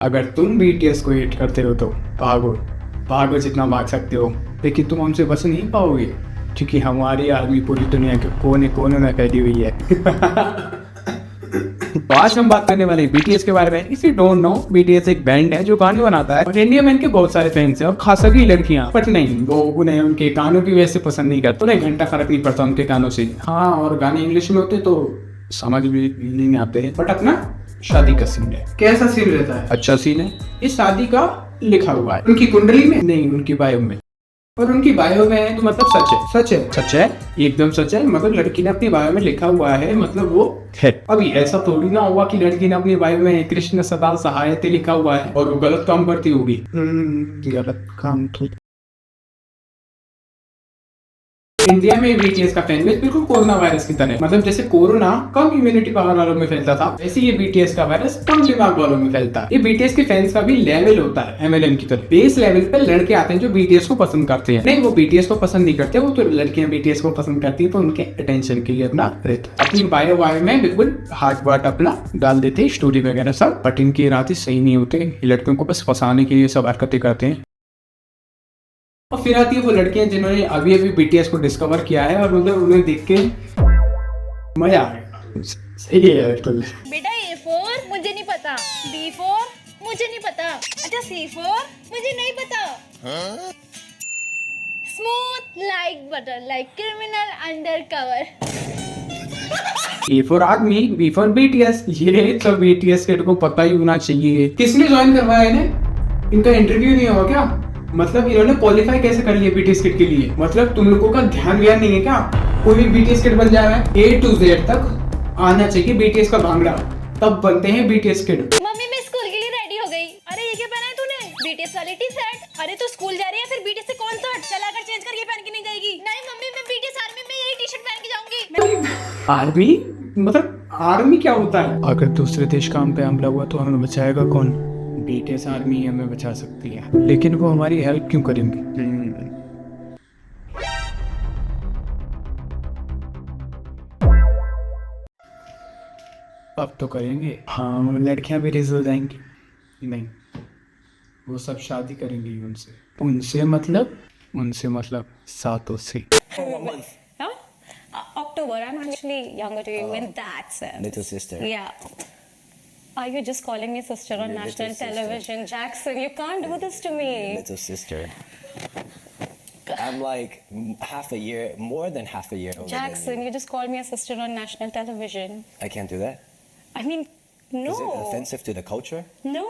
अगर तुम बीटीएस को हिट करते हो तो भागो, भागो जितना भाग सकते हो, लेकिन तुम हमसे बच नहीं पाओगे क्योंकि हमारी आर्मी पूरी दुनिया के कोने कोने में फैली हुई है। तो आज हम बात करने वाले बीटीएस के बारे में। If you don't know, BTS एक बैंड है जो गाने बनाता है और इंडिया में इनके बहुत सारे फैंस हैं और खासा भी लड़कियां, बट नहीं, वो उन्हें उनके गानों की वजह से पसंद नहीं करते, उन्हें घंटा फर्क नहीं पड़ता उनके गानों से। हाँ, और गाने इंग्लिश में होते तो समझ भी नहीं आते हैं, बट अपना शादी का सीन है। कैसा सीन रहता है? अच्छा सीन है। इस शादी का लिखा हुआ है उनकी कुंडली में, नहीं उनकी बायो में, और उनकी बायो में है तो मतलब सच है, सच है, सच है, एकदम सच है। मतलब लड़की ने अपनी बायो में लिखा हुआ है, मतलब वो है। अभी ऐसा थोड़ी ना हुआ कि लड़की ने अपनी बायो में कृष्ण सदा सहायते लिखा हुआ है और वो गलत काम करती होगी। गलत काम तो इंडिया में बीटीएस का फैन बेस बिल्कुल कोरोना वायरस की तरह, मतलब जैसे कोरोना कम इम्यूनिटी पावर वालों में फैलता था, वैसे ये बीटीएस का वायरस कम दिमाग वालों में फैलता है। ये बीटीएस के फैंस का भी लेवल होता है एमएलएम की तरह। बेस लेवल पे लड़के आते हैं जो बीटीएस को पसंद करते हैं। नहीं, वो बीटीएस को पसंद नहीं करते, वो तो लड़कियां बीटीएस को पसंद करती है तो उनके अटेंशन के लिए अपना रहता, अपनी बायो वायो में बिल्कुल हार्ट वार्ट अपना डाल देते, स्टोरी वगैरह सब। बट इनके इरादे सही नहीं होते, लड़कियों को बस फंसाने के लिए सब हरकतें करते हैं। और फिर आती है वो लड़कियां जिन्होंने अभी अभी बीटीएस को डिस्कवर किया है और मतलब उन्हें देख के मजा आ गया। सही है बिल्कुल। बेटा A4 मुझे नहीं पता, B4 मुझे नहीं पता, अच्छा C4 मुझे नहीं पता। Smooth like butter, like criminal under cover. A for army, B for BTS। ये सब बीटीएस के को पता ही होना चाहिए। किसने ज्वाइन करवाया इन्हें? इनका इंटरव्यू नहीं हुआ क्या? मतलब इन्होंने क्वालिफाई कैसे कर लिया बीटीएस किट के लिए? मतलब तुम लोगों का ध्यान नहीं है क्या? कोई भी बीटीएस किट बन जाए A to Z तक आना चाहिए बीटीएस का भांगड़ा, तब बनते हैं बीटीएस किट। मम्मी मैं स्कूल के लिए रेडी हो गई। अरे ये क्या पहना है तूने? बीटीएस वाली टी शर्ट। अरे तू स्कूल जा रही है, फिर बीटीएस से कॉन्सर्ट चला कर चेंज कर ये पहन के नहीं जाएगी। नहीं मम्मी, मैं बीटीएस आर्मी में यही टी शर्ट पहन के जाऊंगी। आर्मी मतलब आर्मी क्या होता है? अगर दूसरे देश का हम पे हमला हुआ तो हमें बचाएगा कौन? बीटीएस आर्मी हमें बचा सकती है, लेकिन वो हमारी हेल्प क्यों करेंगे? अब तो करेंगे। हाँ, लड़कियां भी रेस हो जाएंगी। नहीं, वो सब शादी करेंगी उनसे। उनसे मतलब सातों से। Huh? October. I'm actually younger to you in that sense. Little sister. Yeah. Are you just calling me sister on Little national sister. television? Jackson, you can't do this to me. Little sister. I'm like half a year, more than half a year older Jackson, than you. you just called me a sister on national television. I can't do that. I mean, no. Is it offensive to the culture? No.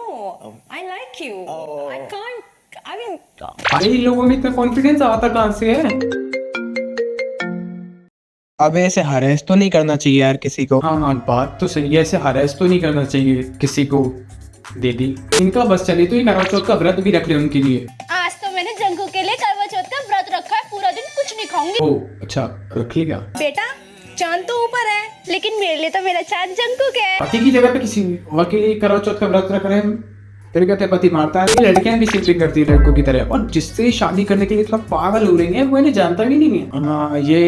I like you. Oh. I can't. I mean, अरे इन लोगों में इतना confidence आता कहाँ से है? अब ऐसे हरेस तो नहीं करना चाहिए यार किसी को। हाँ, बात तो सही है, ऐसे हरेस तो नहीं करना चाहिए किसी को। दीदी इनका बस चले तो ये करवा चौथ का व्रत भी रख ले उनके लिए। आज तो मैंने जंकू के लिए करवा चौथ का व्रत रखा है, पूरा दिन कुछ नहीं खाऊंगी। ओह अच्छा, रखिएगा। बेटा चांद तो ऊपर है, लेकिन मेरे लिए तो मेरा चांद जंकू के है। पति की जगह पे किसी और के लिए करवा चौथ का व्रत रख रहे हैं, फिर कहते हैं पति मारता है। लड़कियां भी सिंपलिंग करती है लड़कों की तरह, और जिससे शादी करने के लिए थोड़ा पागल हो रही है वो इन्हें जानता भी नहीं है। हाँ, ये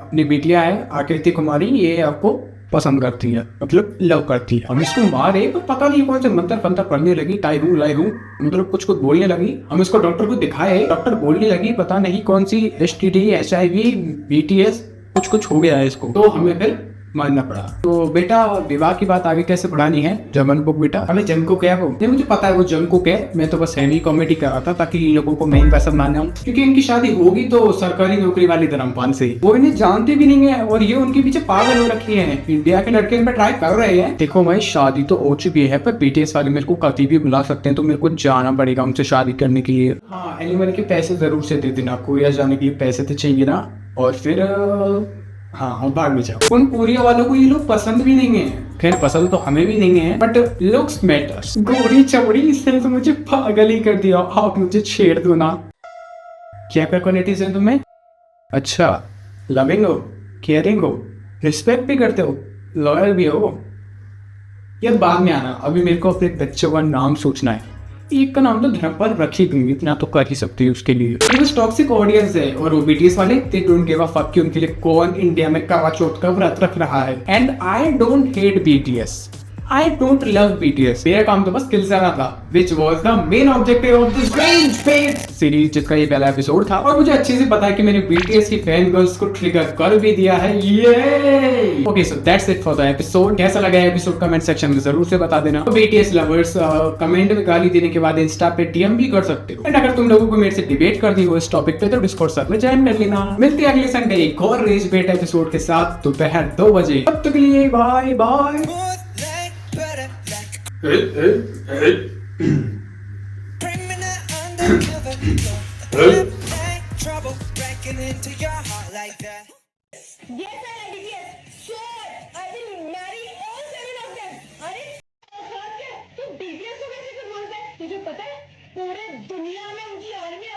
अपनी बिटिया है आकृति कुमारी, ये आपको पसंद करती है, मतलब लव करती है। हम इसको मारे पर पता नहीं कौन से मंत्र फंत्र पढ़ने लगी, टाइरू लाइरू मतलब कुछ बोलने लगी। हम इसको डॉक्टर को दिखाए, डॉक्टर बोलने लगी पता नहीं कौन सी STD HIV BTS कुछ हो गया है इसको, तो हमें फिर मानना पड़ा। तो बेटा विवाह की बात आगे कैसे बढ़ानी है? जमनकुक बेटा, हमें जंकुक है वो, नहीं मुझे पता है वो जंकुक है, मैं तो बस सेमी कॉमेडी कर रहा था ताकि इन लोगों को मैं पसंद मान जाऊं, क्योंकि इनकी शादी होगी तो सरकारी नौकरी वाली धर्मपाल से। वो इन्हें जानते भी नहीं है और ये उनके पीछे पागल हो रखी है। इंडिया के लड़के इन पर ट्राई कर रहे हैं। देखो भाई, शादी तो हो चुकी है पर बीटीएस वाले मेरे को कभी भी बुला सकते हैं, तो मेरे को जाना पड़ेगा उनसे शादी करने के लिए। हाँ, एलिमनी के पैसे जरूर से दे देना, कोरिया जाने के लिए पैसे तो चाहिए ना। और फिर हाँ, बाद में जाओ। उन कोरिया वालों को ये लोग पसंद भी नहीं है, खैर पसंद तो हमें भी नहीं है, बट लुक्स मैटर्स। गोरी चमड़ी इसने तो मुझे पागल ही कर दिया। आप मुझे छेड़ दो ना। क्या क्या क्वालिटीज है तुम्हें? अच्छा, लविंग हो, केयरिंग हो, रिस्पेक्ट भी करते हो, लॉयल भी हो। ये बाद में आना, अभी मेरे को अपने बच्चों का नाम सोचना है। एक का नाम तो धर्मपाल रख ही दूंगी, इतना तो कर ही सकती है उसके लिए। ये बस टॉक्सिक ऑडियंस है और वो बीटीएस वाले they don't give a fuck कि उनके लिए कौन इंडिया में करवा चौथ का व्रत रख रहा है। And I don't hate BTS, I don't love BTS. मेरा काम तो बस skills आना था, which was the main objective of this Strange Fate series, जिसका ये पहला एपिसोड था। और मुझे अच्छे से पता है कि मैंने BTS की फैन गर्ल्स को ट्रिगर कर भी दिया है। ये okay, so that's it for the episode. कैसा लगा एपिसोड कमेंट सेक्शन में जरूर से बता देना। तो BTS लवर्स कमेंट में गाली देने के बाद इंस्टा पे DM भी कर सकते हो। एंड अगर तुम लोगों को मेरे से डिबेट करनी हो इस टॉपिक पे तो डिस्कॉर्ड सर्वर में ज्वाइन कर लेना। मिलते हैं अगले संडे एक और रेज बेट एपिसोड के साथ दोपहर 2 बजे। तब तक के लिए bye bye. Trouble breaking into your heart like that. Yes, I like BTS. Sure, I will marry all 7 of them. अरे खास क्या? तू BTS को कैसे बोलता है? तुझे पता है पूरे दुनिया में उनकी आर्मी